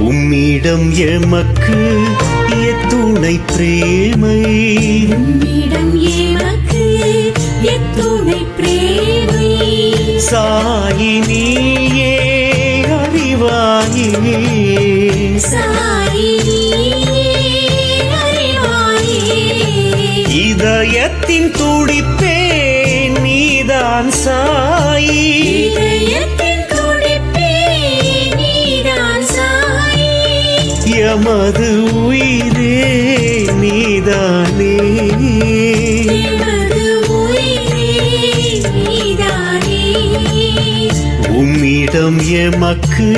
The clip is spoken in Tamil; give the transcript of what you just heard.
உம்மிடம் எமக்கு எத்துணை பிரேமை, உம்மிடம் எமக்கு எத்துணை பிரேமை. சாயி நீயே அறிவாயே, சாயி நீயே அறிவாயே. இதயத்தின் துடிப்பே நீதான் சாயி, இதயத்தின் துடிப்பே நீதான் சாயி. எமது உயிரே நீதானே, எமது உயிரே நீதானே. உம்மிடம் எமக்கு